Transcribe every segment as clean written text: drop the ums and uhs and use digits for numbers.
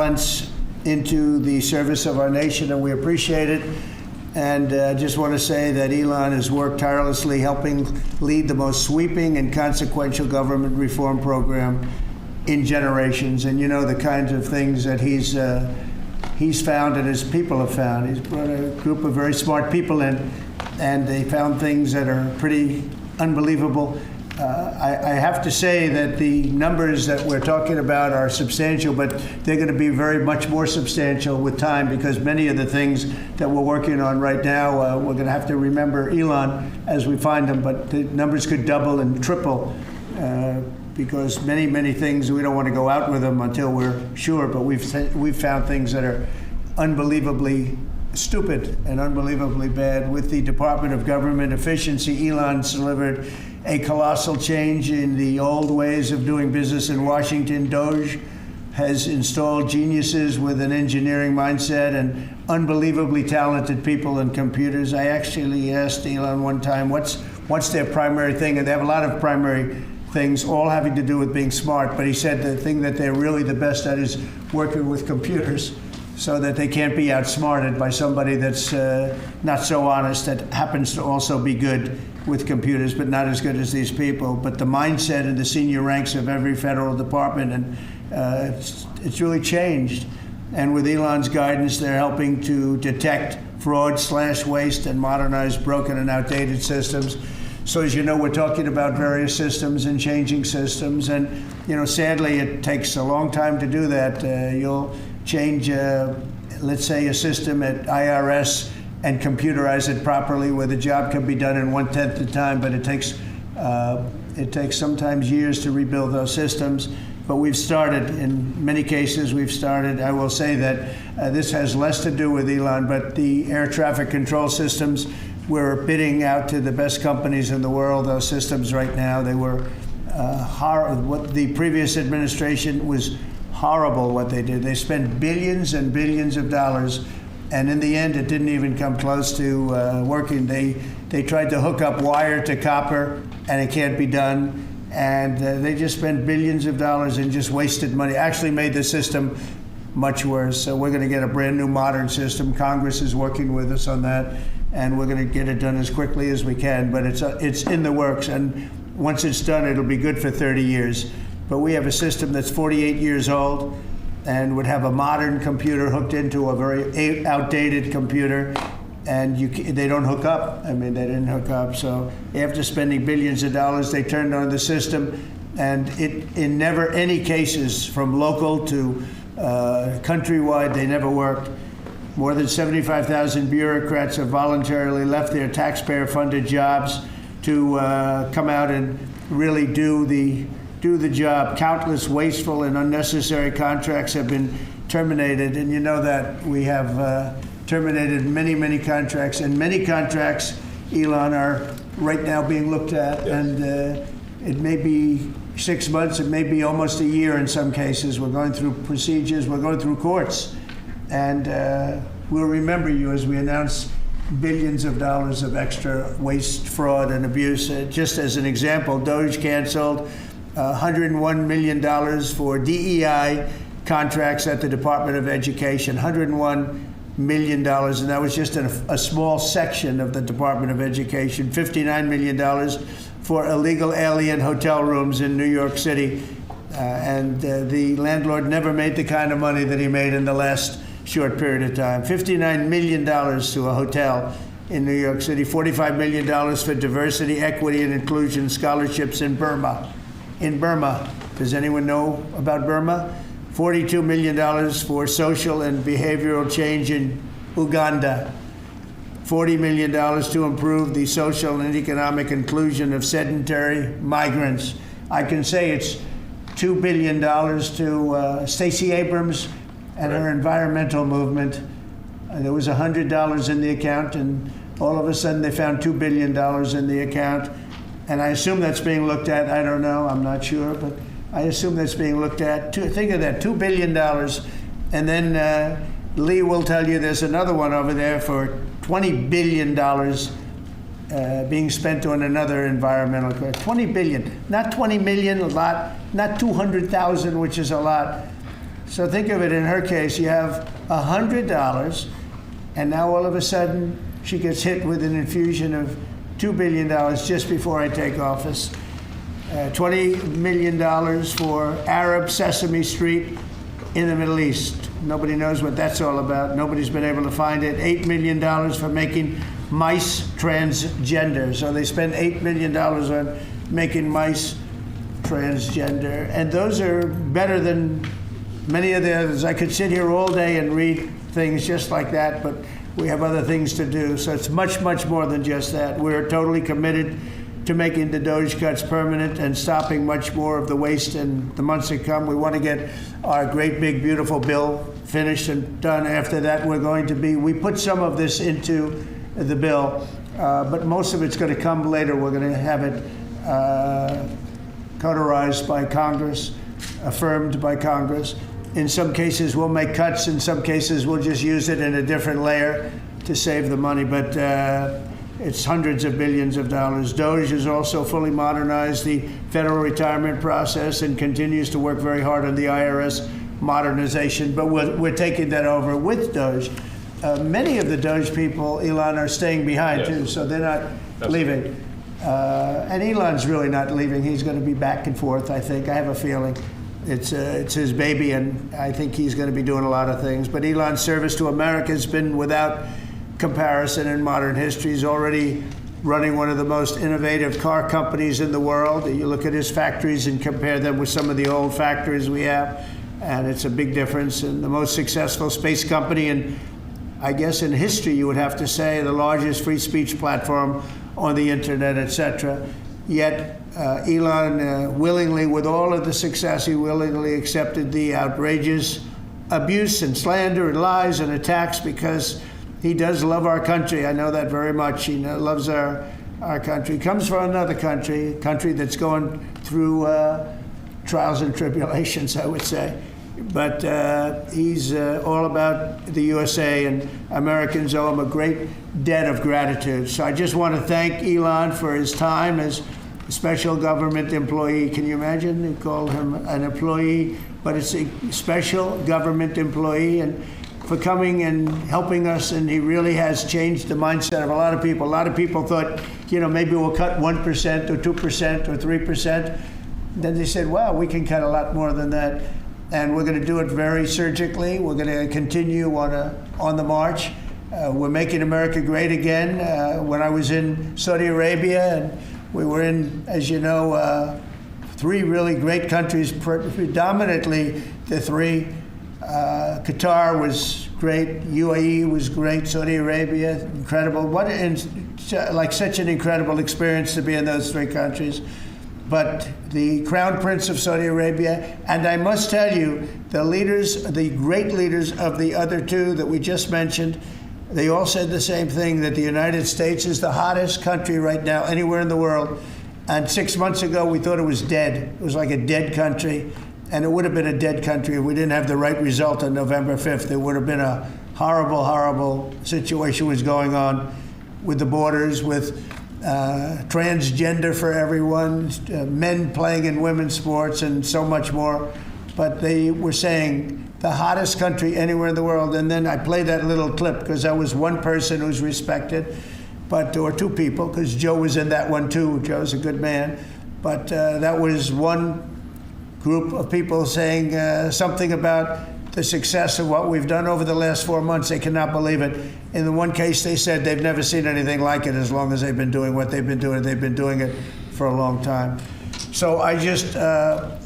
talents into the service of our nation, and we appreciate it. And I just want to say that Elon has worked tirelessly helping lead the most sweeping and consequential government reform program in generations. And you know the kinds of things that he's found and his people have found. He's brought a group of very smart people in, and they found things that are pretty unbelievable. I have to say that the numbers that we're talking about are substantial, but they're going to be very much more substantial with time, because many of the things that we're working on right now, we're going to have to remember Elon as we find them, but the numbers could double and triple because many things, we don't want to go out with them until we're sure, but we've found things that are unbelievably stupid and unbelievably bad. With the Department of Government Efficiency, Elon's delivered a colossal change in the old ways of doing business in Washington. DOGE has installed geniuses with an engineering mindset and unbelievably talented people in computers. I actually asked Elon one time, what's their primary thing? And they have a lot of primary things, all having to do with being smart. But he said the thing that they're really the best at is working with computers, so that they can't be outsmarted by somebody that's not so honest, that happens to also be good with computers, but not as good as these people. But the mindset in the senior ranks of every federal department, and it's really changed. And with Elon's guidance, they're helping to detect fraud/waste and modernize broken and outdated systems. So as you know, we're talking about various systems and changing systems. And, you know, sadly, it takes a long time to do that. You'll change, let's say, a system at IRS and computerize it properly, where the job can be done in 1/10 the time, but it takes sometimes years to rebuild those systems. But we've started, in many cases, I will say that this has less to do with Elon, but the air traffic control systems, we're bidding out to the best companies in the world, those systems right now. They were what the previous administration was horrible what they did. They spent billions and billions of dollars, and in the end, it didn't even come close to working. They tried to hook up wire to copper, and it can't be done. And they just spent billions of dollars and just wasted money. Actually made the system much worse. So we're going to get a brand new modern system. Congress is working with us on that, and we're going to get it done as quickly as we can. But it's in the works, and once it's done, it'll be good for 30 years. But we have a system that's 48 years old and would have a modern computer hooked into a very outdated computer, and they don't hook up. I mean, they didn't hook up. So after spending billions of dollars, they turned on the system, and in never any cases, from local to countrywide, they never worked. More than 75,000 bureaucrats have voluntarily left their taxpayer-funded jobs to come out and really do the job. Countless wasteful and unnecessary contracts have been terminated, and you know that we have terminated many contracts, and many contracts, Elon, are right now being looked at, and it may be 6 months, it may be almost a year in some cases. We're going through procedures, we're going through courts, and we'll remember you as we announce billions of dollars of extra waste, fraud, and abuse. Just as an example, DOGE canceled $101 million for DEI contracts at the Department of Education, $101 million, and that was just a small section of the Department of Education. $59 million for illegal alien hotel rooms in New York City, and the landlord never made the kind of money that he made in the last short period of time. $59 million to a hotel in New York City, $45 million for diversity, equity, and inclusion scholarships in Burma. Does anyone know about Burma? $42 million for social and behavioral change in Uganda. $40 million to improve the social and economic inclusion of sedentary migrants. I can say it's $2 billion to Stacey Abrams and her environmental movement. There was $100 in the account, and all of a sudden they found $2 billion in the account. And I assume that's being looked at. I don't know. I'm not sure. But I assume that's being looked at. Think of that, $2 billion. And then Lee will tell you there's another one over there for $20 billion being spent on another environmental cause. $20 billion. Not 20 million, a lot. Not 200,000, which is a lot. So think of it, in her case, you have $100, and now all of a sudden she gets hit with an infusion of $2 billion just before I take office. $20 million for Arab Sesame Street in the Middle East. Nobody knows what that's all about. Nobody's been able to find it. $8 million for making mice transgender. So they spend $8 million on making mice transgender. And those are better than many of the others. I could sit here all day and read things just like that, but we have other things to do. So it's much, much more than just that. We're totally committed to making the DOGE cuts permanent and stopping much more of the waste in the months to come. We want to get our great, big, beautiful bill finished and done. After that, we put some of this into the bill, but most of it's going to come later. We're going to have it cauterized by Congress, affirmed by Congress. In some cases, we'll make cuts. In some cases, we'll just use it in a different layer to save the money. But it's hundreds of billions of dollars. DOGE has also fully modernized the federal retirement process and continues to work very hard on the IRS modernization. But we're taking that over with DOGE. Many of the DOGE people, Elon, are staying behind, too, so they're not leaving. And Elon's really not leaving. He's going to be back and forth, I think. I have a feeling. It's his baby, and I think he's going to be doing a lot of things. But Elon's service to America has been without comparison in modern history. He's already running one of the most innovative car companies in the world. You look at his factories and compare them with some of the old factories we have, and it's a big difference. And the most successful space company in, I guess, in history, you would have to say, the largest free speech platform on the internet, etc. Yet Elon willingly, with all of the success, he willingly accepted the outrageous abuse and slander and lies and attacks because he does love our country. I know that very much. He loves our country. He comes from another country, a country that's going through trials and tribulations, I would say. But he's all about the USA, and Americans owe him a great debt of gratitude. So I just want to thank Elon for his time as a special government employee. Can you imagine? They call him an employee, but it's a special government employee, and for coming and helping us. And he really has changed the mindset of a lot of people. A lot of people thought, maybe we'll cut 1% or 2% or 3%. Then they said, wow, we can cut a lot more than that. And we're going to do it very surgically. We're going to continue on the march. We're making America great again. When I was in Saudi Arabia, and we were in, as you know, three really great countries, predominantly the three. Qatar was great, UAE was great, Saudi Arabia, incredible. Such an incredible experience to be in those three countries. But the Crown Prince of Saudi Arabia, and I must tell you, the great leaders of the other two that we just mentioned, they all said the same thing, that the United States is the hottest country right now anywhere in the world. And 6 months ago, we thought it was dead. It was like a dead country. And it would have been a dead country if we didn't have the right result on November 5th. There would have been a horrible, horrible situation was going on with the borders, with transgender for everyone, men playing in women's sports, and so much more. But they were saying the hottest country anywhere in the world. And then I played that little clip because that was one person who's respected, or two people, because Joe was in that one too. Joe's a good man. But that was one group of people saying something about the success of what we've done over the last 4 months. They cannot believe it. In the one case, they said they've never seen anything like it as long as they've been doing what they've been doing. They've been doing it for a long time. So I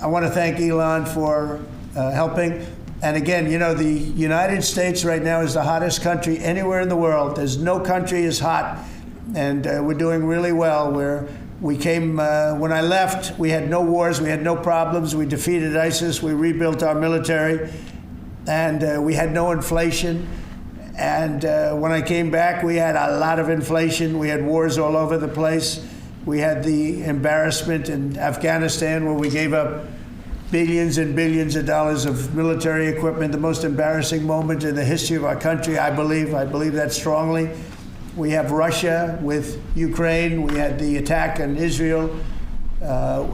want to thank Elon for helping. And again, the United States right now is the hottest country anywhere in the world. There's no country as hot. And we're doing really well. We came, when I left, we had no wars, we had no problems, we defeated ISIS, we rebuilt our military, and we had no inflation. And when I came back, we had a lot of inflation, we had wars all over the place. We had the embarrassment in Afghanistan where we gave up billions and billions of dollars of military equipment, the most embarrassing moment in the history of our country, I believe that strongly. We have Russia with Ukraine. We had the attack on Israel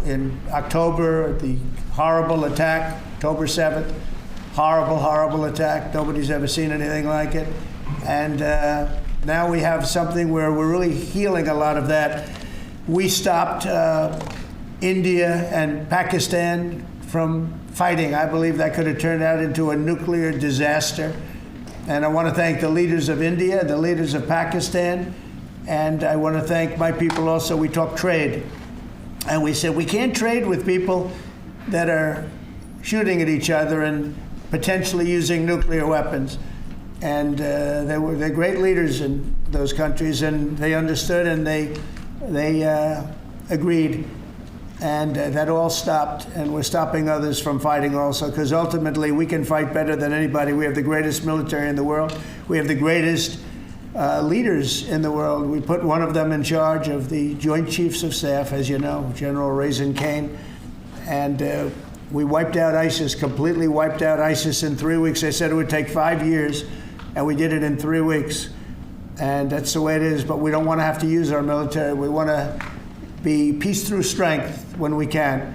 in October, the horrible attack, October 7th. horrible, horrible attack. Nobody's ever seen anything like it. And now we have something where we're really healing a lot of that. We stopped India and Pakistan from fighting. I believe that could have turned out into a nuclear disaster. And I want to thank the leaders of India, the leaders of Pakistan, and I want to thank my people also. We talked trade. And we said we can't trade with people that are shooting at each other and potentially using nuclear weapons. And they're great leaders in those countries, and they understood, and they agreed. And that all stopped, and we're stopping others from fighting also, because ultimately we can fight better than anybody. We have the greatest military in the world. We have the greatest leaders in the world. We put one of them in charge of the Joint Chiefs of Staff, as you know, General Raisin Kane. And we wiped out ISIS, completely wiped out ISIS in 3 weeks. They said it would take 5 years, and we did it in 3 weeks. And that's the way it is. But we don't want to have to use our military. We want to be peace through strength when we can.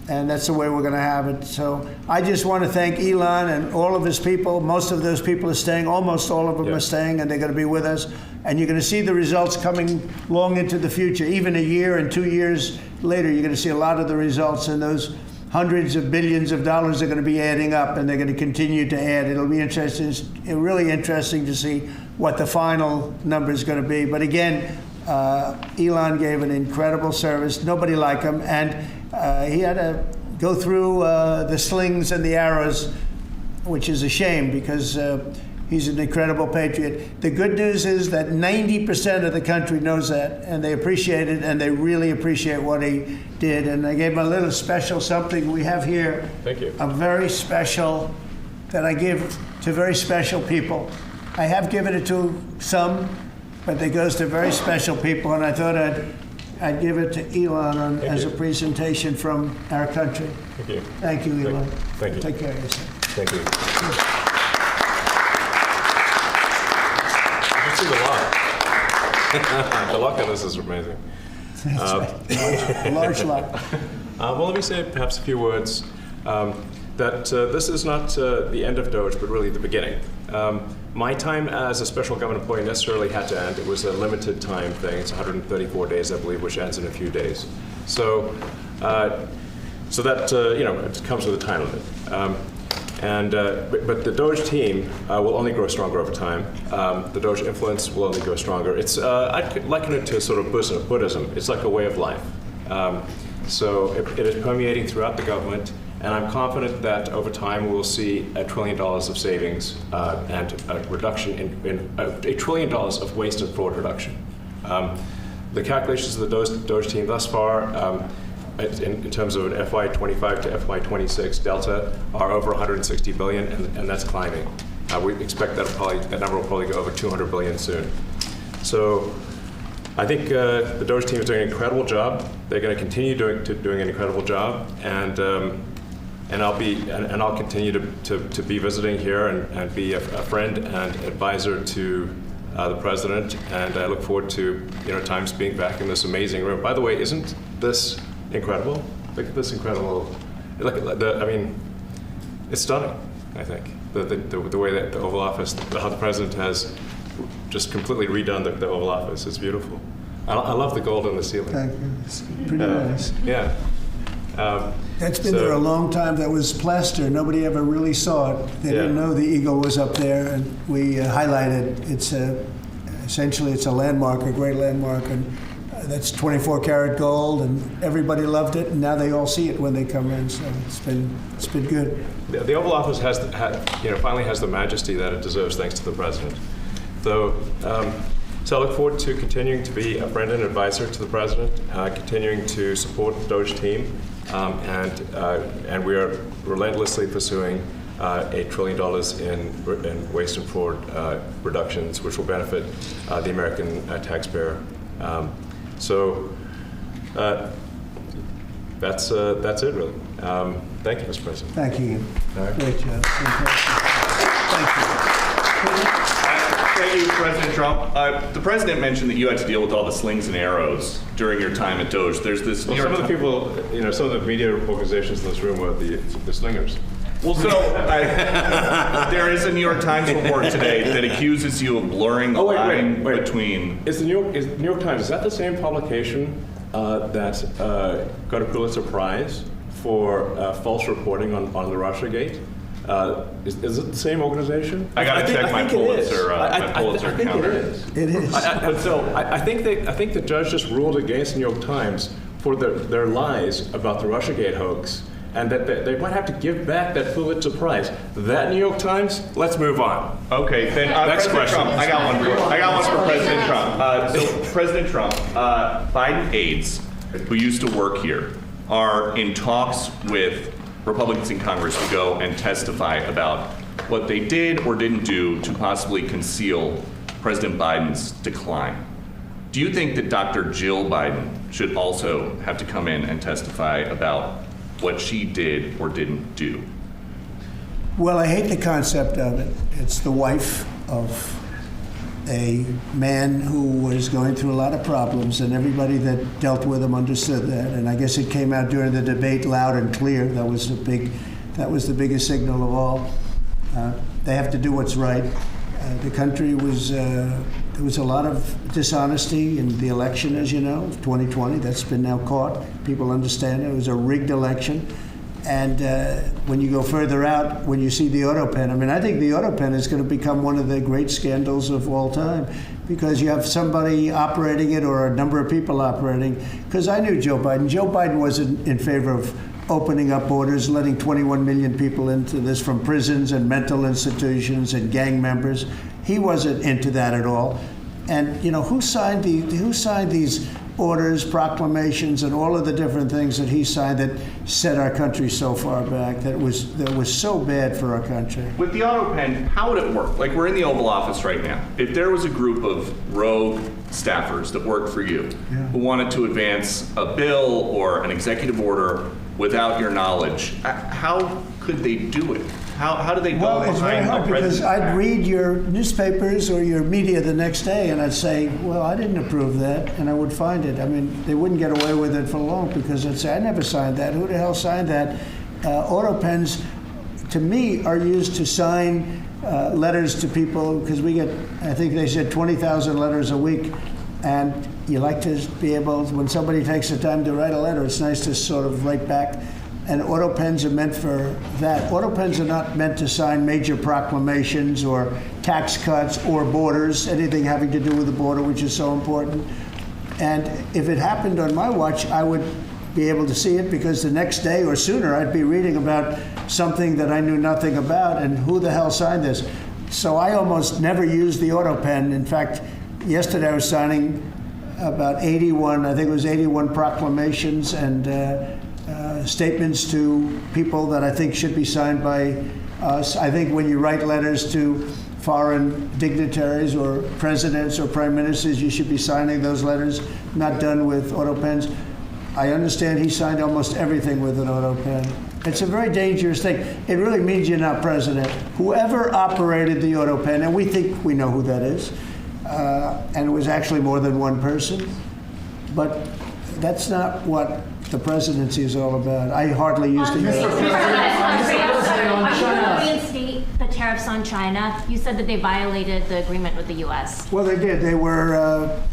And that's the way we're going to have it. So I just want to thank Elon and all of his people. Most of those people are staying. Almost all of them are staying, and they're going to be with us. And you're going to see the results coming long into the future. Even a year and 2 years later, you're going to see a lot of the results, and those hundreds of billions of dollars are going to be adding up, and they're going to continue to add. It'll be interesting, really interesting to see what the final number is going to be. But again, Elon gave an incredible service. Nobody like him, and he had to go through the slings and the arrows, which is a shame because he's an incredible patriot. The good news is that 90% of the country knows that, and they appreciate it, and they really appreciate what he did. And I gave him a little special something we have here. Thank you. A very special that I give to very special people. I have given it to some, but it goes to very special people, and I thought I'd give it to Elon as a presentation from our country. Thank you. Thank you, Elon. Thank you. Take care of yourself. Thank you. You can see the lock. The lock on this is amazing. That's right. A large lot. Well, let me say perhaps a few words that this is not the end of DOGE, but really the beginning. My time as a special government employee necessarily had to end. It was a limited time thing. It's 134 days, I believe, which ends in a few days. So that it comes with a time limit. But the DOGE team will only grow stronger over time. The DOGE influence will only grow stronger. I'd liken it to sort of Buddhism. It's like a way of life. So it is permeating throughout the government. And I'm confident that over time we'll see $1 trillion of savings and a reduction in $1 trillion of waste and fraud reduction. The calculations of the DOGE team thus far, in terms of an FY25 to FY26 delta, are over 160 billion, and that's climbing. We expect that number will probably go over 200 billion soon. So I think the DOGE team is doing an incredible job. They're going to continue doing an incredible job, and I'll continue to be visiting here and be a friend and advisor to the president. And I look forward to Times being back in this amazing room. By the way, isn't this incredible? Look at this incredible. It's stunning. I think the way that the Oval Office, how the president has just completely redone the Oval Office. It's beautiful. I love the gold on the ceiling. Thank you. It's pretty nice. Yeah. That's been there a long time. That was plaster. Nobody ever really saw it. They didn't know the eagle was up there, and we highlighted. It's essentially it's a landmark, a great landmark, and that's 24 karat gold, and everybody loved it, and now they all see it when they come in. So it's been good. The Oval Office finally has the majesty that it deserves, thanks to the president. So I look forward to continuing to be a friend and advisor to the president, continuing to support the DOGE team, and we are relentlessly pursuing $8 trillion in waste and fraud reductions, which will benefit the American taxpayer. That's it, really. Thank you, Mr. President. Thank you. All right. Great job. Thank you. Thank you, President Trump. The president mentioned that you had to deal with all the slings and arrows during your time at DOGE. There's this. Well, some of the people, some of the media organizations in this room were the slingers. Well, so there is a New York Times report today that accuses you of blurring the line between. Is the New York Times, is that the same publication that got a Pulitzer Prize for false reporting on the Russiagate? Is it the same organization? I got to check my Pulitzer I think counter. it It is. I think the judge just ruled against the New York Times for their lies about the Russiagate hoax, and that they might have to give back that Pulitzer Prize. That New York Times. Let's move on. Okay, then Next President question. Trump. I got one for President Trump. So President Trump, Biden aides who used to work here are in talks with Republicans in Congress to go and testify about what they did or didn't do to possibly conceal President Biden's decline. Do you think that Dr. Jill Biden should also have to come in and testify about what she did or didn't do? Well, I hate the concept of it. It's the wife of a man who was going through a lot of problems, and everybody that dealt with him understood that. And I guess it came out during the debate loud and clear. That was the biggest signal of all. They have to do what's right. The country was there was a lot of dishonesty in the election, as you know, 2020. That's been now caught. People understand it. It was a rigged election. And when you go further out, when you see the auto pen, I mean, I think the auto pen is going to become one of the great scandals of all time, because you have somebody operating it or a number of people operating. Because I knew Joe Biden. Joe Biden wasn't in favor of opening up borders, letting 21 million people into this from prisons and mental institutions and gang members. He wasn't into that at all. And you know, who signed these orders, proclamations, and all of the different things that he signed that set our country so far back, that was so bad for our country? With the auto pen, how would it work? Like, we're in the Oval Office right now. If there was a group of rogue staffers that worked for you who wanted to advance a bill or an executive order without your knowledge, how could they do it? How do they go Well, it's very behind hard, the because president's I'd back? read your newspapers or your media the next day, and I'd say, well, I didn't approve that, and I would find it. I mean, they wouldn't get away with it for long, because they'd say, I never signed that. Who the hell signed that? Auto pens, to me, are used to sign letters to people, because we get, I think they said 20,000 letters a week, and you like to be able, when somebody takes the time to write a letter, it's nice to sort of write back. And auto pens are meant for that. Auto pens are not meant to sign major proclamations or tax cuts or borders, anything having to do with the border, which is so important. And if it happened on my watch, I would be able to see it, because the next day or sooner I'd be reading about something that I knew nothing about, and who the hell signed this? So I almost never use the auto pen. In fact, yesterday I was signing about 81, I think it was 81 proclamations and statements to people that I think should be signed by us. I think when you write letters to foreign dignitaries or presidents or prime ministers, you should be signing those letters, not done with auto pens. I understand he signed almost everything with an auto pen. It's a very dangerous thing. It really means you're not president. Whoever operated the auto pen, and we think we know who that is, and it was actually more than one person, but that's not what the presidency is all about. I hardly used to use it. Reinstate the tariffs on China. You said that they violated the agreement with the U.S. Well, they did. They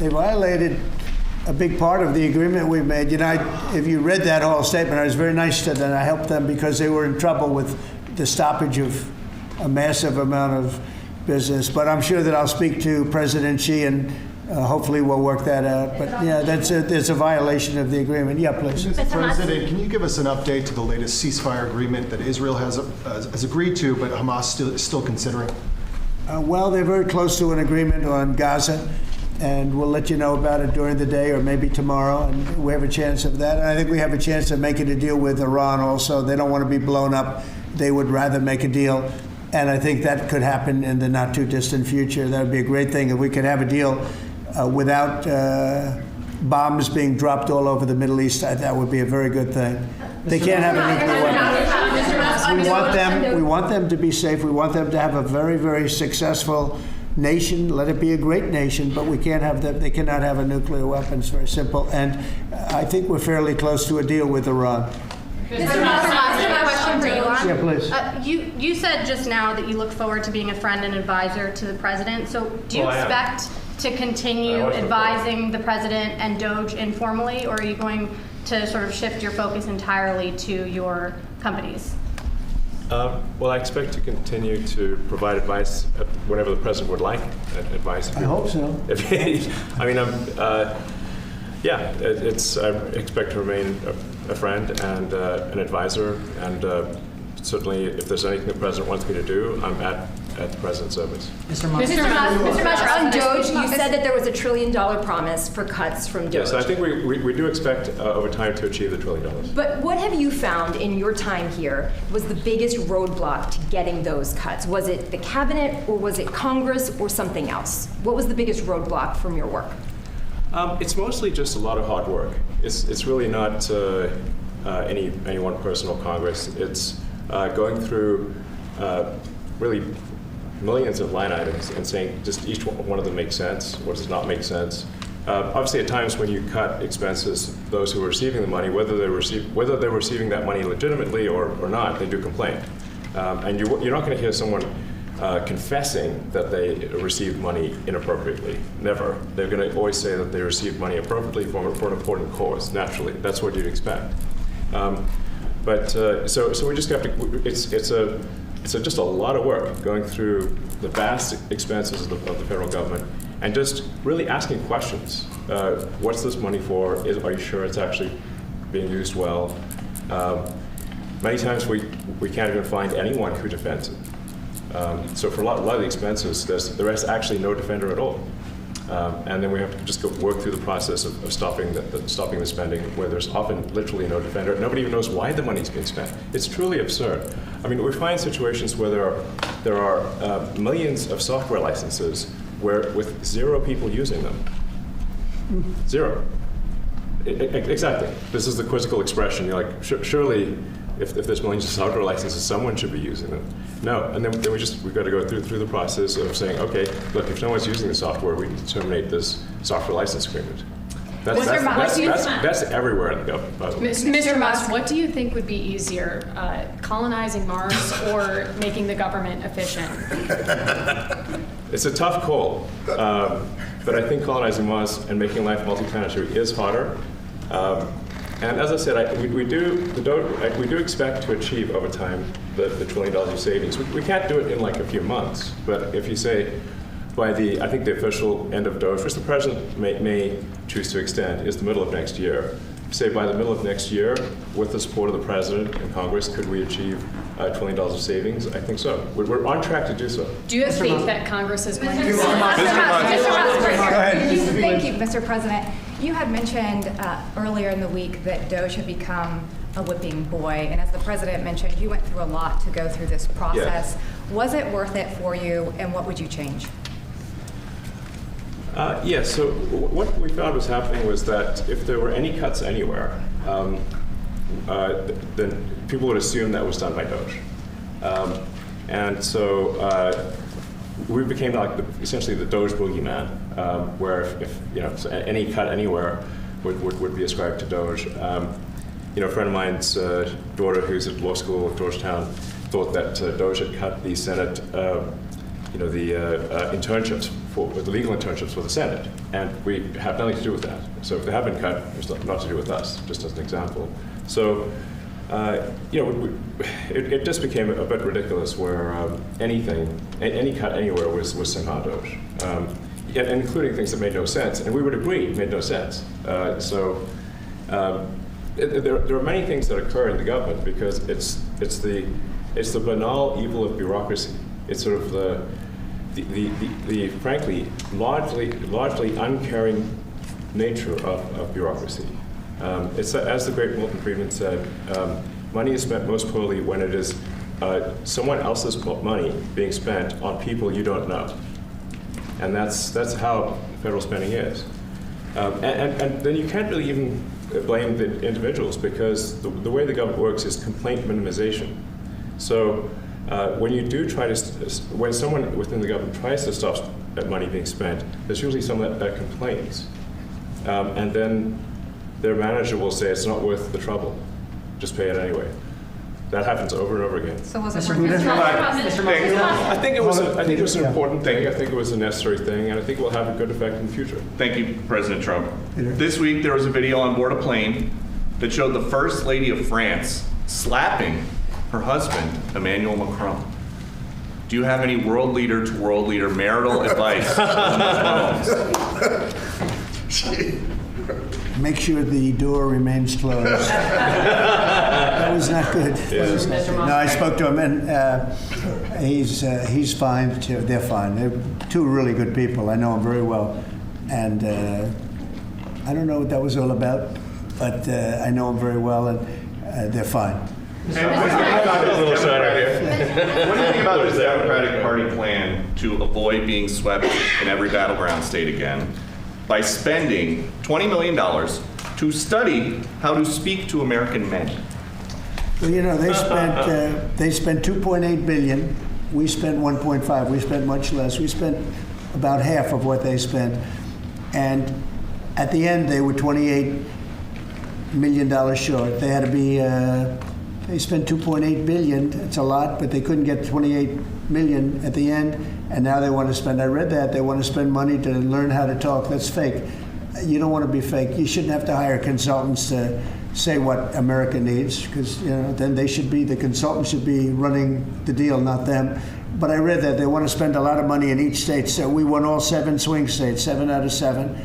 violated a big part of the agreement we made. You know, if you read that whole statement, I was very nice to them. I helped them because they were in trouble with the stoppage of a massive amount of business. But I'm sure that I'll speak to President Xi, and hopefully we'll work that out. But yeah, there's a violation of the agreement. Yeah, please. Mr. President, can you give us an update to the latest ceasefire agreement that Israel has agreed to, but Hamas is still considering? Well, they're very close to an agreement on Gaza, and we'll let you know about it during the day or maybe tomorrow, and we have a chance of that. And I think we have a chance of making a deal with Iran also. They don't want to be blown up. They would rather make a deal. And I think that could happen in the not too distant future. That would be a great thing if we could have a deal without bombs being dropped all over the Middle East. That would be a very good thing. They can't have a nuclear weapon. We want them to be safe. We want them to have a very, very successful nation. Let it be a great nation, but we can't have them. They cannot have a nuclear weapon. It's very simple. And I think we're fairly close to a deal with Iran. Mr. Musk, question question for Elon. Yeah, please. You said just now that you look forward to being a friend and advisor to the president. So do you Well, I am. expect to continue I always look advising the president and DOGE informally, or are you going to sort of shift your focus entirely to your companies? Well, I expect to continue to provide advice whenever the president would like advice. I hope so. I mean, I expect to remain a friend and an advisor, and certainly if there's anything the president wants me to do, I'm at the president's service. Mr. Musk, on DOGE, you said that there was $1 trillion promise for cuts from DOGE. Yes, I think we do expect over time to achieve the $1 trillion. But what have you found in your time here was the biggest roadblock to getting those cuts? Was it the cabinet, or was it Congress, or something else? What was the biggest roadblock from your work? It's mostly just a lot of hard work. It's really not any one person or Congress. It's going through really millions of line items and saying just each one of them makes sense, or does not make sense. Obviously, at times when you cut expenses, those who are receiving the money, whether they're receiving that money legitimately or not, they do complain. And you're not going to hear someone confessing that they received money inappropriately. Never. They're going to always say that they received money appropriately for an important cause. Naturally, that's what you'd expect. So we just have to. It's just a lot of work going through the vast expenses of the federal government and just really asking questions. What's this money for? Are you sure it's actually being used well? Many times we can't even find anyone who defends it. So for a lot of the expenses, there is actually no defender at all. And then we have to just work through the process of stopping the spending, where there's often literally no defender. Nobody even knows why the money's being spent. It's truly absurd. I mean, we find situations where there are millions of software licenses with 0 people using them. 0. Exactly. This is the quizzical expression. You're like, surely, if there's millions of software licenses, someone should be using them. No, and then we've got to go through the process of saying, okay, look, if no one's using the software, we need to terminate this software license agreement. That's everywhere in the government, by the way. Mr. Musk, what do you think would be easier, colonizing Mars or making the government efficient? It's a tough call, but I think colonizing Mars and making life multi-planetary is harder. And as I said, we do expect to achieve over time the $1 trillion of savings. We can't do it in like a few months, but if you say by the official end of DOGE, which the president may choose to extend, is the middle of next year. Say by the middle of next year, with the support of the president and Congress, could we achieve $1 trillion of savings? I think so. We're on track to do so. Do you have faith that Congress is going to? Mr. Musk, thank you, Mr. President. You had mentioned earlier in the week that DOGE had become a whipping boy, and as the president mentioned, you went through a lot to go through this process. Yeah. Was it worth it for you, and what would you change? Yes, so what we found was happening was that if there were any cuts anywhere, then people would assume that was done by DOGE. And so we became like essentially the DOGE boogeyman, where if so any cut anywhere would be ascribed to DOGE. A friend of mine's daughter, who's at law school at Georgetown, thought that DOGE had cut the Senate, internships the legal internships for the Senate, and we have nothing to do with that. So if they have been cut, it's not to do with us. Just as an example. So. It just became a bit ridiculous where any cut anywhere was somehow DOGE, including things that made no sense, and we would agree made no sense. There are many things that occur in the government because it's the banal evil of bureaucracy. It's sort of the frankly largely uncaring nature of bureaucracy. It's as the great Milton Friedman said, money is spent most poorly when it is someone else's money being spent on people you don't know. And that's how federal spending is. And then you can't really even blame the individuals because the way the government works is complaint minimization. So when you do when someone within the government tries to stop money being spent, there's usually someone that complains. And then their manager will say it's not worth the trouble, just pay it anyway. That happens over and over again. So was it Mr. Musk. I think it was an important thing. I think it was a necessary thing, and I think it will have a good effect in the future. Thank you, President Trump. This week, there was a video on board a plane that showed the First Lady of France slapping her husband, Emmanuel Macron. Do you have any world leader to world leader marital advice on those phones? Make sure the door remains closed. That was not good. No, I spoke to him, and he's fine too. They're fine. They're two really good people. I know them very well, and I don't know what that was all about, but I know them very well, and they're fine. What do you think about this Democratic Party plan to avoid being swept in every battleground state again by spending $20 million to study how to speak to American men? Well, you know, they spent 2.8 billion. We spent 1.5. We spent much less. We spent about half of what they spent, and at the end they were $28 million short. They had to be. They spent 2.8 billion. It's a lot, but they couldn't get 28 million at the end, and now they want to spend. I read that they want to spend money to learn how to talk. That's fake. You don't want to be fake. You shouldn't have to hire consultants to say what America needs, because then the consultants should be running the deal, not them. But I read that they want to spend a lot of money in each state. So we won all 7 swing states, 7 out of 7.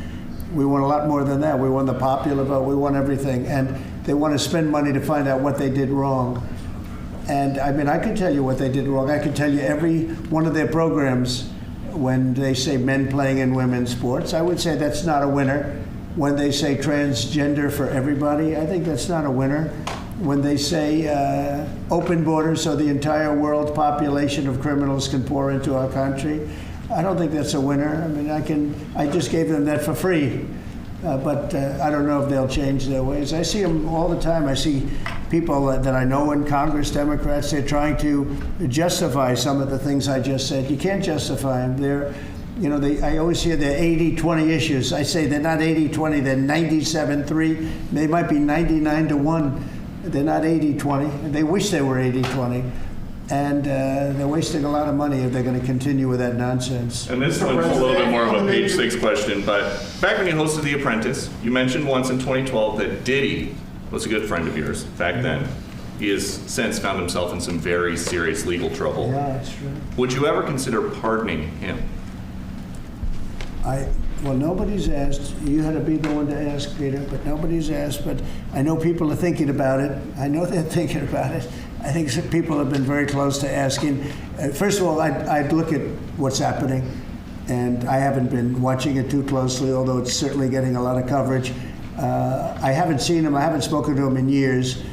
We won a lot more than that. We won the popular vote. We won everything. And they want to spend money to find out what they did wrong. And I mean, I could tell you what they did wrong. I could tell you every one of their programs when they say men playing in women's sports. I would say that's not a winner. When they say transgender for everybody, I think that's not a winner. When they say open borders so the entire world population of criminals can pour into our country, I don't think that's a winner. I mean, I just gave them that for free. But I don't know if they'll change their ways. I see them all the time. I see people that I know in Congress, Democrats, they're trying to justify some of the things I just said. You can't justify them. I always hear they're 80-20 issues. I say they're not 80-20, they're 97-3. They might be 99-1. They're not 80-20. They wish they were 80-20. And they're wasting a lot of money if they're going to continue with that nonsense. And this one's a little bit more of a page 6 question, but back when you hosted The Apprentice, you mentioned once in 2012 that Diddy was a good friend of yours back then. He has since found himself in some very serious legal trouble. Yeah, that's true. Would you ever consider pardoning him? Well, nobody's asked. You had to be the one to ask, Peter, but nobody's asked. But I know people are thinking about it. I know they're thinking about it. I think some people have been very close to asking. First of all, I'd look at what's happening, and I haven't been watching it too closely, although it's certainly getting a lot of coverage. I haven't seen him. I haven't spoken to him in years.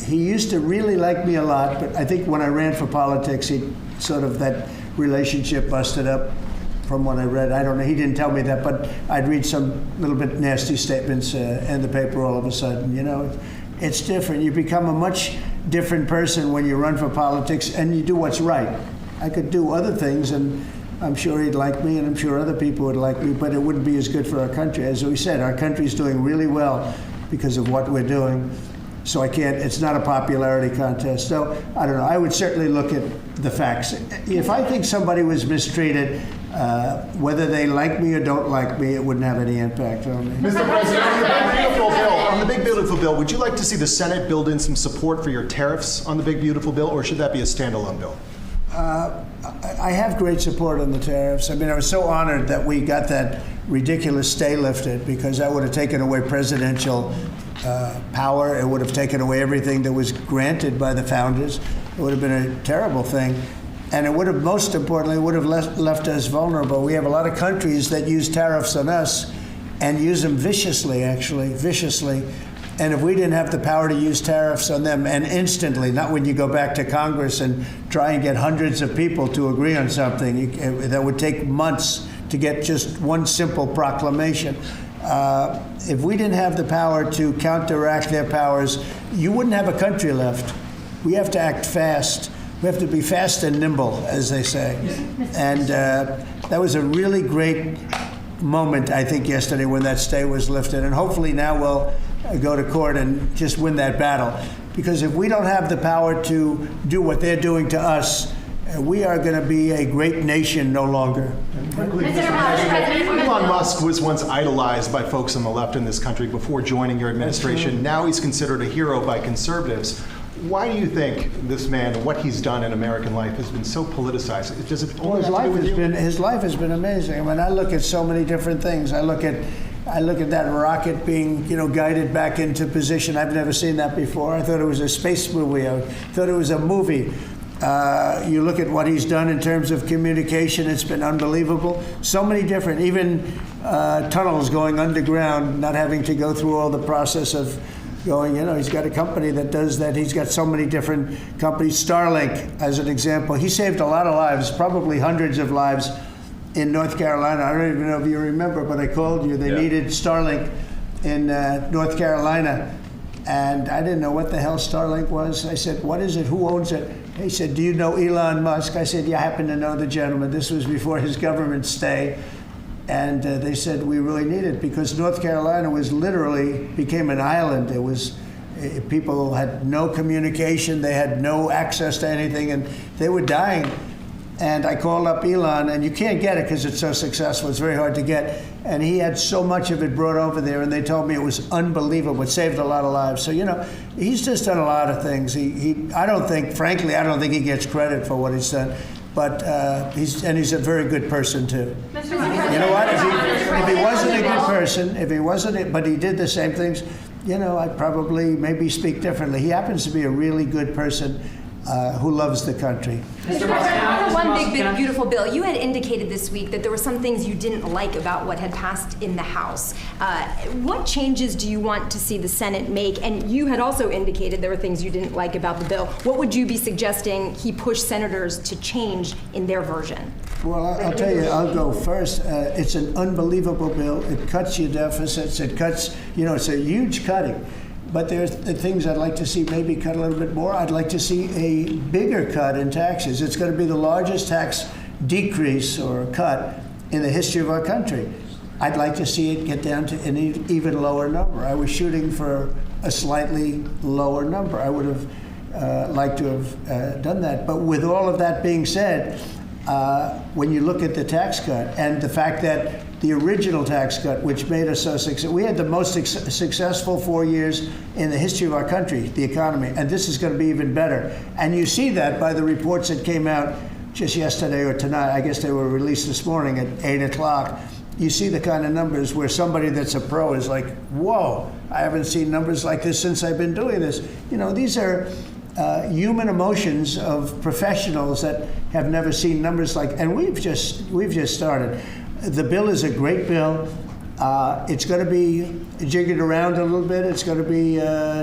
He used to really like me a lot, but I think when I ran for politics, that relationship busted up. From what I read, I don't know. He didn't tell me that, but I'd read some little bit nasty statements in the paper all of a sudden. It's different. You become a much different person when you run for politics and you do what's right. I could do other things, and I'm sure he'd like me, and I'm sure other people would like me, but it wouldn't be as good for our country. As we said, our country's doing really well because of what we're doing. So it's not a popularity contest. So I don't know. I would certainly look at the facts. If I think somebody was mistreated, whether they like me or don't like me, it wouldn't have any impact on me. Mr. President, on the big beautiful bill, would you like to see the Senate build in some support for your tariffs on the big beautiful bill, or should that be a standalone bill? I have great support on the tariffs. I mean, I was so honored that we got that ridiculous stay lifted, because that would have taken away presidential power. It would have taken away everything that was granted by the founders. It would have been a terrible thing. And it would have, most importantly, left us vulnerable. We have a lot of countries that use tariffs on us and use them viciously. And if we didn't have the power to use tariffs on them, and instantly, not when you go back to Congress and try and get hundreds of people to agree on something, that would take months to get just one simple proclamation. If we didn't have the power to counteract their powers, you wouldn't have a country left. We have to act fast. We have to be fast and nimble, as they say. And that was a really great moment, I think, yesterday when that stay was lifted. And hopefully now we'll go to court and just win that battle. because if we don't have the power to do what they're doing to us, we are going to be a great nation no longer. Frankly, Mr. President, Elon Musk was once idolized by folks on the left in this country before joining your administration. Now he's considered a hero by conservatives. Why do you think this man and what he's done in American life has been so politicized? Does it only have to do with you? His life has been amazing. I mean, I look at so many different things. I look at that rocket being, guided back into position. I've never seen that before. I thought it was a space movie. I thought it was a movie. You look at what he's done in terms of communication, it's been unbelievable. So many different, even tunnels going underground, not having to go through all the process of going, he's got a company that does that. He's got so many different companies. Starlink, as an example, he saved a lot of lives, probably hundreds of lives in North Carolina. I don't even know if you remember, but I called you. They needed Starlink in North Carolina. And I didn't know what the hell Starlink was. I said, what is it? Who owns it? He said, do you know Elon Musk? I said, yeah, I happen to know the gentleman. This was before his government stay. And they said, we really need it because North Carolina became an island. It was, people had no communication. They had no access to anything, and they were dying. And I called up Elon, and you can't get it because it's so successful. It's very hard to get. And he had so much of it brought over there, and they told me it was unbelievable. It saved a lot of lives. So, he's just done a lot of things. I don't think he gets credit for what he's done. But he's a very good person, too. You know what? If he wasn't a good person, but he did the same things, I'd probably maybe speak differently. He happens to be a really good person who loves the country. Mr. President, one big, beautiful bill. You had indicated this week that there were some things you didn't like about what had passed in the House. What changes do you want to see the Senate make? And you had also indicated there were things you didn't like about the bill. What would you be suggesting he push senators to change in their version? Well, I'll tell you, I'll go first. It's an unbelievable bill. It cuts your deficits. It cuts, it's a huge cutting. But there's the things I'd like to see maybe cut a little bit more. I'd like to see a bigger cut in taxes. It's going to be the largest tax decrease or cut in the history of our country. I'd like to see it get down to an even lower number. I was shooting for a slightly lower number. I would have liked to have done that. But with all of that being said, when you look at the tax cut and the fact that the original tax cut, which made us so successful, we had the most successful 4 years in the history of our country, the economy, and this is going to be even better. And you see that by the reports that came out just yesterday or tonight. I guess they were released this morning at 8 o'clock. You see the kind of numbers where somebody that's a pro is like, whoa, I haven't seen numbers like this since I've been doing this. These are human emotions of professionals that have never seen numbers like, and we've just started. The bill is a great bill. It's going to be jiggered around a little bit. It's going to be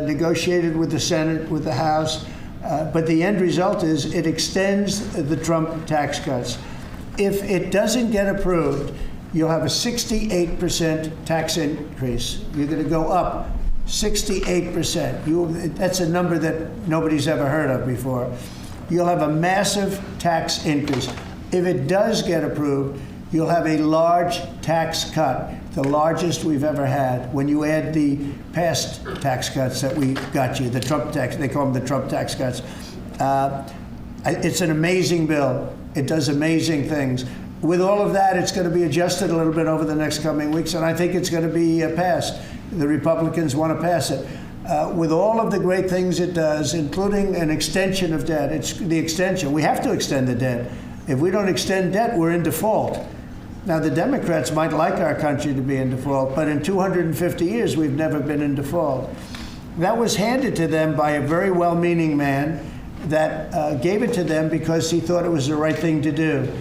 negotiated with the Senate, with the House. But the end result is it extends the Trump tax cuts. If it doesn't get approved, you'll have a 68% tax increase. You're going to go up 68%. That's a number that nobody's ever heard of before. You'll have a massive tax increase. If it does get approved, you'll have a large tax cut, the largest we've ever had. When you add the past tax cuts that we got you, the Trump tax, they call them the Trump tax cuts. It's an amazing bill. It does amazing things. With all of that, it's going to be adjusted a little bit over the next coming weeks, and I think it's going to be passed. The Republicans want to pass it. With all of the great things it does, including an extension of debt, it's the extension. We have to extend the debt. If we don't extend debt, we're in default. Now, the Democrats might like our country to be in default, but in 250 years, we've never been in default. That was handed to them by a very well-meaning man that gave it to them because he thought it was the right thing to do.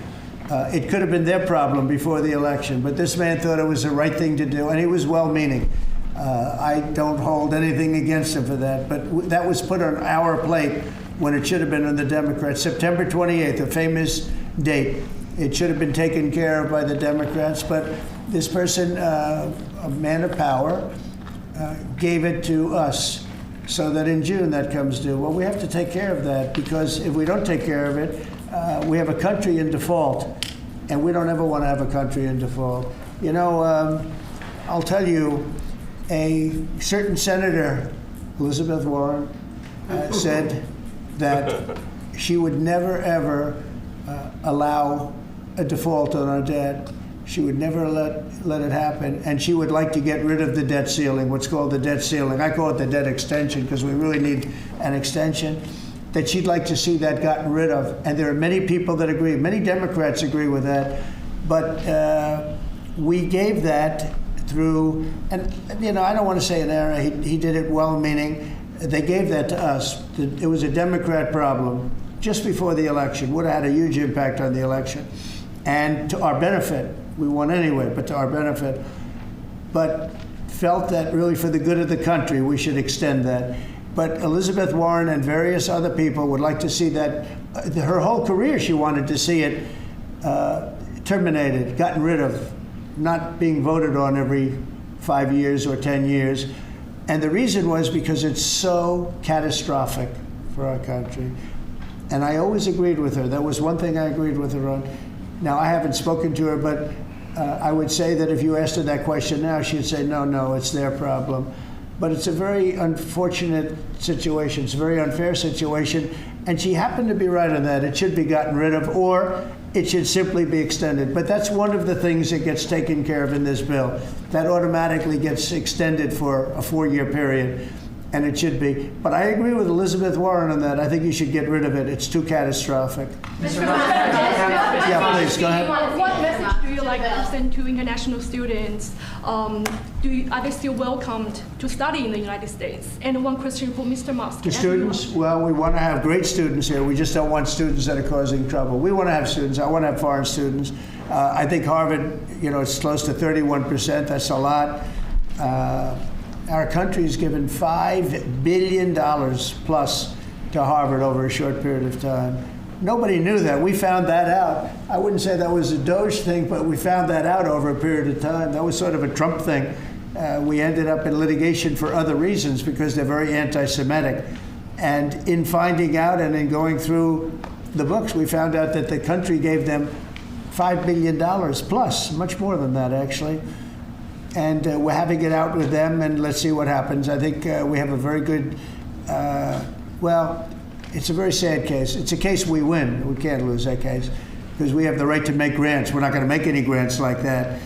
It could have been their problem before the election, but this man thought it was the right thing to do, and he was well-meaning. I don't hold anything against him for that, but that was put on our plate when it should have been on the Democrats. September 28th, a famous date. It should have been taken care of by the Democrats, but this person, a man of power, gave it to us so that in June that comes due. Well, we have to take care of that because if we don't take care of it, we have a country in default, and we don't ever want to have a country in default. I'll tell you, a certain senator, Elizabeth Warren, said that she would never, ever allow a default on our debt. She would never let it happen, and she would like to get rid of the debt ceiling, what's called the debt ceiling. I call it the debt extension because we really need an extension, that she'd like to see that gotten rid of. And there are many people that agree. Many Democrats agree with that. But we gave that through, and I don't want to say an error. He did it well-meaning. They gave that to us. It was a Democrat problem just before the election. Would have had a huge impact on the election. And to our benefit, we won anyway, but to our benefit. But felt that really for the good of the country, we should extend that. But Elizabeth Warren and various other people would like to see that. Her whole career, she wanted to see it terminated, gotten rid of, not being voted on every 5 years or 10 years. And the reason was because it's so catastrophic for our country. And I always agreed with her. That was one thing I agreed with her on. Now, I haven't spoken to her, but I would say that if you asked her that question now, she'd say, no, it's their problem. But it's a very unfortunate situation. It's a very unfair situation. And she happened to be right on that. It should be gotten rid of, or it should simply be extended. But that's one of the things that gets taken care of in this bill. That automatically gets extended for a 4-year period, and it should be. But I agree with Elizabeth Warren on that. I think you should get rid of it. It's too catastrophic. Yeah, please, go ahead. What message do you like to send to international students? Are they still welcomed to study in the United States? And one question for Mr. Musk. The students, well, we want to have great students here. We just don't want students that are causing trouble. We want to have students. I want to have foreign students. I think Harvard, it's close to 31%. That's a lot. Our country's given $5 billion plus to Harvard over a short period of time. Nobody knew that. We found that out. I wouldn't say that was a DOGE thing, but we found that out over a period of time. That was sort of a Trump thing. We ended up in litigation for other reasons because they're very anti-Semitic. And in finding out and in going through the books, we found out that the country gave them $5 billion plus, much more than that, actually. And we're having it out with them, and let's see what happens. I think we have a very good, it's a very sad case. It's a case we win. We can't lose that case because we have the right to make grants. We're not going to make any grants like that.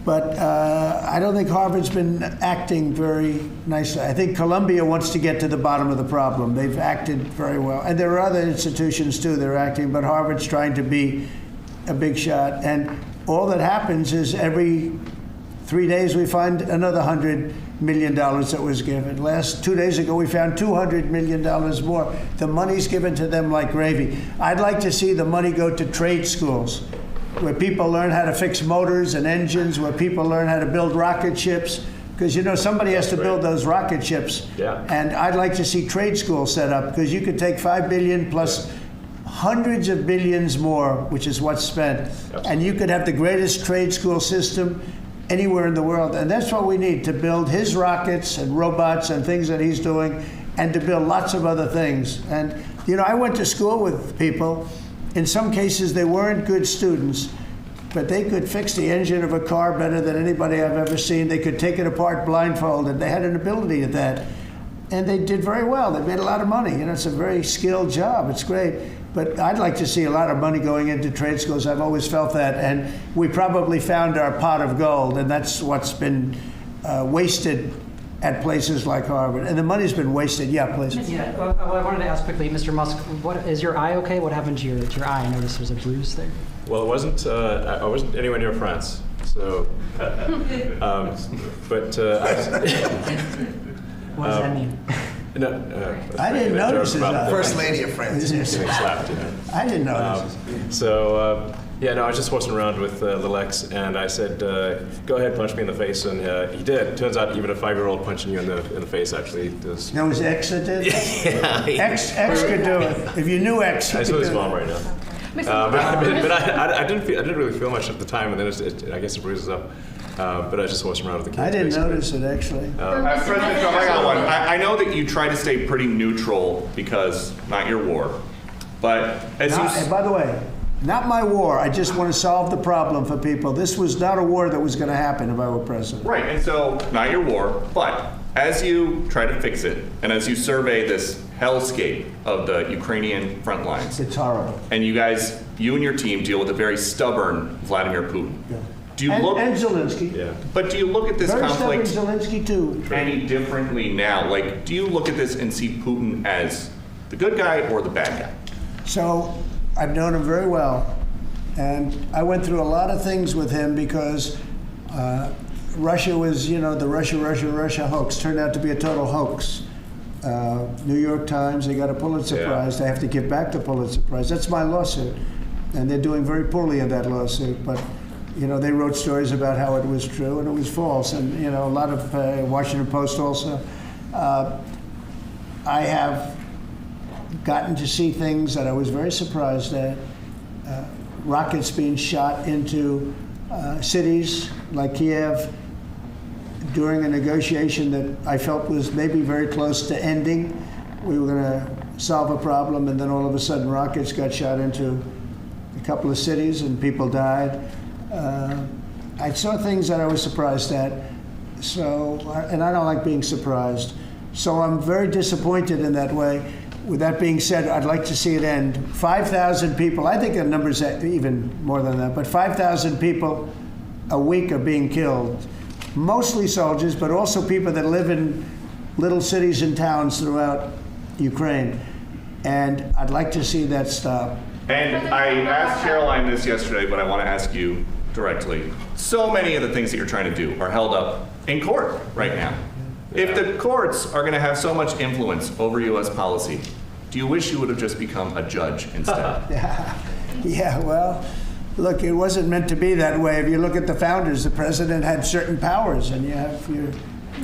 But I don't think Harvard's been acting very nicely. I think Columbia wants to get to the bottom of the problem. They've acted very well. And there are other institutions, too, that are acting, but Harvard's trying to be a big shot. And all that happens is every 3 days we find another $100 million that was given. 2 days ago we found $200 million more. The money's given to them like gravy. I'd like to see the money go to trade schools where people learn how to fix motors and engines, where people learn how to build rocket ships, because somebody has to build those rocket ships. Yeah. And I'd like to see trade schools set up, because you could take $5 billion plus hundreds of billions more, which is what's spent, and you could have the greatest trade school system anywhere in the world. And that's what we need to build his rockets and robots and things that he's doing, and to build lots of other things. And, I went to school with people. In some cases, they weren't good students, but they could fix the engine of a car better than anybody I've ever seen. They could take it apart blindfolded. They had an ability at that. And they did very well. They made a lot of money. It's a very skilled job. It's great. But I'd like to see a lot of money going into trade schools. I've always felt that. And we probably found our pot of gold, and that's what's been wasted at places like Harvard. And the money's been wasted. Yeah, please. Yeah, well, I wanted to ask quickly, Mr. Musk, is your eye okay? What happened to your eye? I noticed there's a bruise there. Well, it wasn't. I wasn't anywhere near France, so. What does that mean? No, I didn't notice his eye. First lady of France. Getting slapped, I didn't notice. I was just horsing around with little X, and I said, "Go ahead, punch me in the face," and he did. Turns out, even a 5-year-old punching you in the face actually does. That was X that did? Yeah. X could do it. If you knew X, I saw his mom right now. But I didn't really feel much at the time, and then I guess it bruises up. But I just horsing around with the kids. I didn't notice it, actually. President Trump, I got one. I know that you try to stay pretty neutral because not your war, but and by the way, not my war. I just want to solve the problem for people. This was not a war that was going to happen if I were president. Right, and so not your war, but as you try to fix it, and as you survey this hellscape of the Ukrainian front lines, It's horrible. and you and your team deal with a very stubborn Vladimir Putin. Yeah. Do you and look? Zelensky. But do you look at this Very conflict stubborn Zelensky too. any differently now? Like, do you look at this and see Putin as the good guy or the bad guy? So I've known him very well, and I went through a lot of things with him because Russia was, the Russia hoax turned out to be a total hoax. New York Times, they got a Pulitzer Prize. They have to give back the Pulitzer Prize. That's my lawsuit, and they're doing very poorly in that lawsuit. But they wrote stories about how it was true and it was false, and a lot of Washington Post also. I have gotten to see things that I was very surprised at. Rockets being shot into cities like Kiev during a negotiation that I felt was maybe very close to ending. We were going to solve a problem, and then all of a sudden rockets got shot into a couple of cities and people died. I saw things that I was surprised at. So, and I don't like being surprised. So I'm very disappointed in that way. With that being said, I'd like to see it end. 5,000 people, I think the number's even more than that, but 5,000 people a week are being killed. Mostly soldiers, but also people that live in little cities and towns throughout Ukraine. And I'd like to see that stop. And I asked Caroline this yesterday, but I want to ask you directly. So many of the things that you're trying to do are held up in court right now. If the courts are going to have so much influence over U.S. policy, do you wish you would have just become a judge instead? Yeah, well, look, it wasn't meant to be that way. If you look at the founders, the president had certain powers, and you have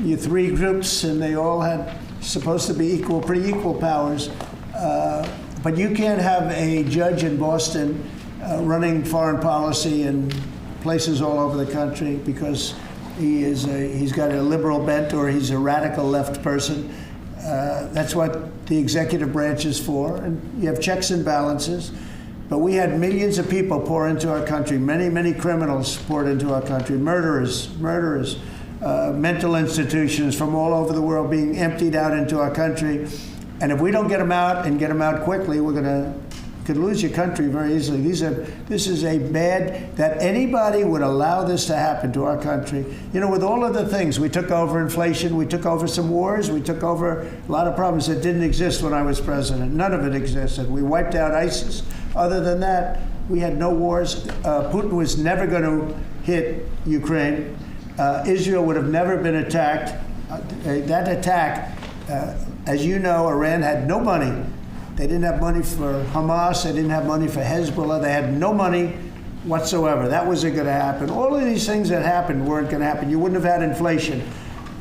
your three groups, and they all had supposed to be pretty equal powers. But you can't have a judge in Boston running foreign policy in places all over the country because he's got a liberal bent or he's a radical left person. That's what the executive branch is for, and you have checks and balances. But we had millions of people pour into our country, many criminals poured into our country, murderers, mental institutions from all over the world being emptied out into our country. And if we don't get them out and get them out quickly, could lose your country very easily. This is a bad, that anybody would allow this to happen to our country. With all of the things, we took over inflation, we took over some wars, we took over a lot of problems that didn't exist when I was president. None of it existed. We wiped out ISIS. Other than that, we had no wars. Putin was never going to hit Ukraine. Israel would have never been attacked. That attack, as you know, Iran had no money. They didn't have money for Hamas. They didn't have money for Hezbollah. They had no money whatsoever. That wasn't going to happen. All of these things that happened weren't going to happen. You wouldn't have had inflation.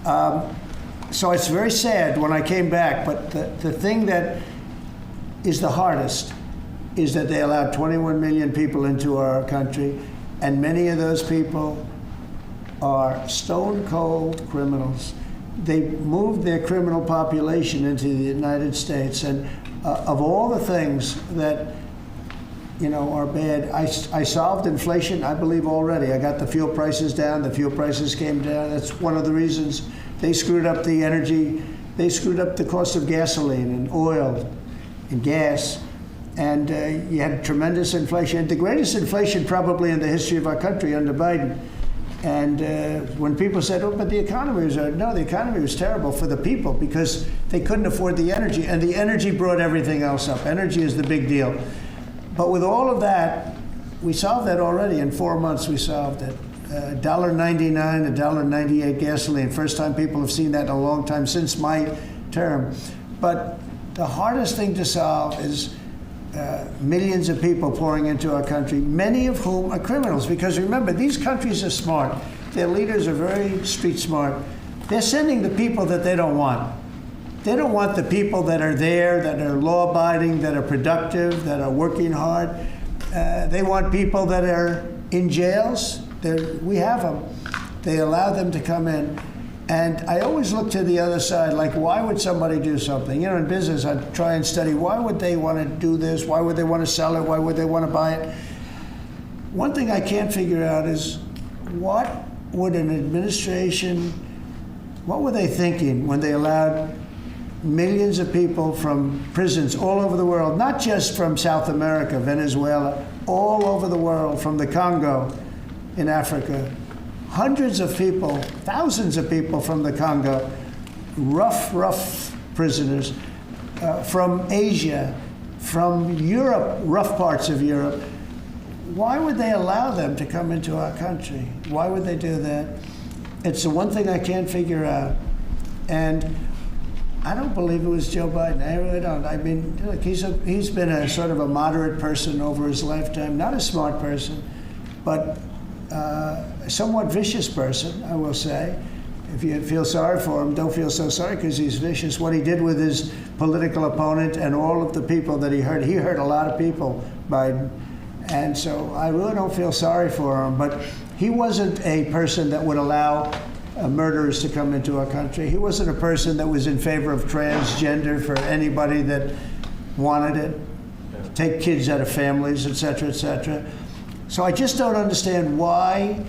So it's very sad when I came back. But the thing that is the hardest is that they allowed 21 million people into our country, and many of those people are stone cold criminals. They moved their criminal population into the United States, and of all the things that are bad, I solved inflation, I believe, already. I got the fuel prices down. The fuel prices came down. That's one of the reasons they screwed up the energy. They screwed up the cost of gasoline and oil and gas. And you had tremendous inflation, the greatest inflation probably in the history of our country under Biden. And when people said, "Oh, but the economy was," no, the economy was terrible for the people because they couldn't afford the energy, and the energy brought everything else up. Energy is the big deal. But with all of that, we solved that already. In 4 months, we solved it. $1.99, $1.98 gasoline. First time people have seen that in a long time since my term. But the hardest thing to solve is millions of people pouring into our country, many of whom are criminals. Because remember, these countries are smart. Their leaders are very street smart. They're sending the people that they don't want. They don't want the people that are there, that are law-abiding, that are productive, that are working hard. They want people that are in jails. We have them. They allow them to come in. And I always look to the other side, like, why would somebody do something? In business, I try and study, why would they want to do this? Why would they want to sell it? Why would they want to buy it? One thing I can't figure out is what would an administration What were they thinking when they allowed millions of people from prisons all over the world, not just from South America, Venezuela, all over the world, from the Congo in Africa, hundreds of people, thousands of people from the Congo, rough prisoners, from Asia, from Europe, rough parts of Europe. Why would they allow them to come into our country? Why would they do that? It's the one thing I can't figure out. And I don't believe it was Joe Biden. I really don't. I mean, look, he's been a sort of a moderate person over his lifetime, not a smart person, but a somewhat vicious person, I will say. If you feel sorry for him, don't feel so sorry because he's vicious. What he did with his political opponent and all of the people that he hurt a lot of people, Biden. And so I really don't feel sorry for him. But he wasn't a person that would allow murderers to come into our country. He wasn't a person that was in favor of transgender for anybody that wanted it, take kids out of families, et cetera, et cetera. So I just don't understand why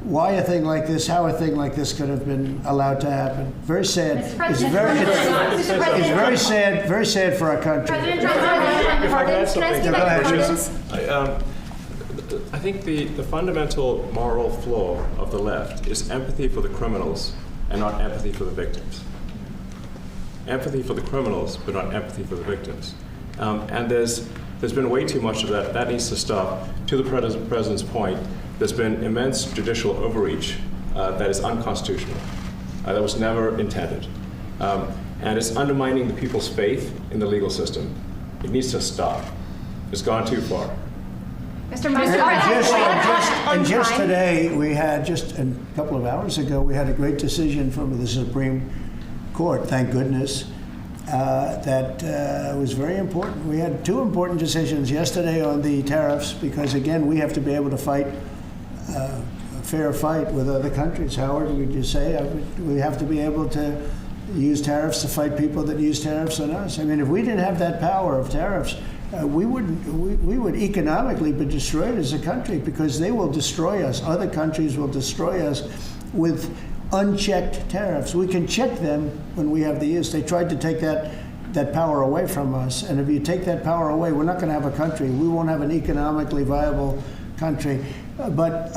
a thing like this, how a thing like this could have been allowed to happen. Very sad. It's very sad for our country. President If I could add something, Go ahead. I think the fundamental moral flaw of the left is empathy for the criminals and not empathy for the victims. Empathy for the criminals, but not empathy for the victims. And there's been way too much of that. That needs to stop. To the president's point, there's been immense judicial overreach that is unconstitutional, that was never intended. And it's undermining the people's faith in the legal system. It needs to stop. It's gone too far. Mr. Musk, And just today, we had, just a couple of hours ago, we had a great decision from the Supreme Court, thank goodness, that was very important. We had two important decisions yesterday on the tariffs because, again, we have to be able to fight a fair fight with other countries. Howard, would you say? We have to be able to use tariffs to fight people that use tariffs on us. I mean, if we didn't have that power of tariffs, we would economically be destroyed as a country because they will destroy us. Other countries will destroy us with unchecked tariffs. We can check them when we have the use. They tried to take that power away from us. And if you take that power away, we're not going to have a country. We won't have an economically viable country. But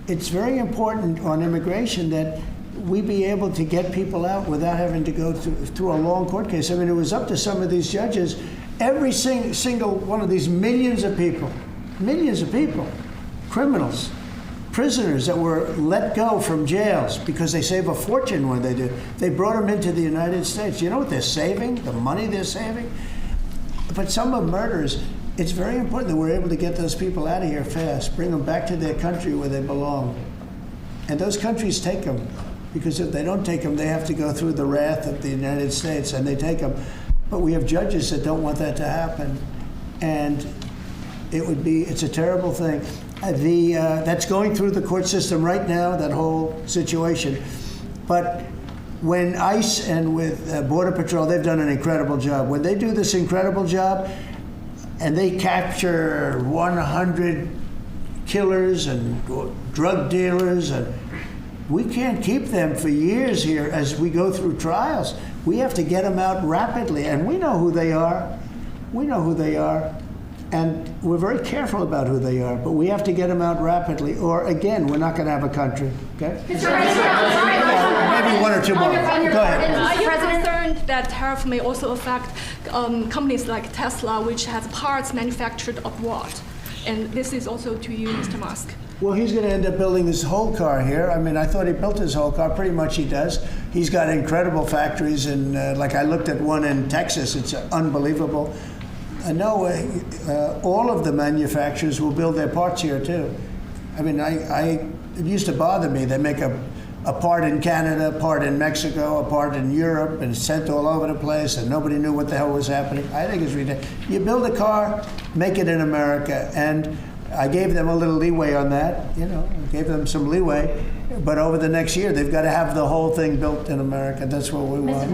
it's very important on immigration that we be able to get people out without having to go through a long court case. I mean, it was up to some of these judges. Every single one of these millions of people, criminals, prisoners that were let go from jails because they save a fortune when they do. They brought them into the United States. You know what they're saving? The money they're saving? But some of murders, it's very important that we're able to get those people out of here fast, bring them back to their country where they belong. And those countries take them, because if they don't take them, they have to go through the wrath of the United States, and they take them. But we have judges that don't want that to happen. And it's a terrible thing. That's going through the court system right now, that whole situation. But when ICE and with Border Patrol, they've done an incredible job. When they do this incredible job and they capture 100 killers and drug dealers, and we can't keep them for years here as we go through trials. We have to get them out rapidly, and we know who they are. And we're very careful about who they are, but we have to get them out rapidly, or again, we're not going to have a country. Okay? Mr. President, maybe one or two more. Go ahead. Are you concerned that tariff may also affect companies like Tesla, which has parts manufactured abroad? And this is also to you, Mr. Musk. Well, he's going to end up building his whole car here. I mean, I thought he built his whole car. Pretty much he does. He's got incredible factories, and like I looked at one in Texas. It's unbelievable. No, all of the manufacturers will build their parts here too. I mean, it used to bother me. They make a part in Canada, a part in Mexico, a part in Europe, and sent all over the place, and nobody knew what the hell was happening. I think it's ridiculous. You build a car, make it in America, and I gave them a little leeway on that. Gave them some leeway. But over the next year, they've got to have the whole thing built in America. That's what we want.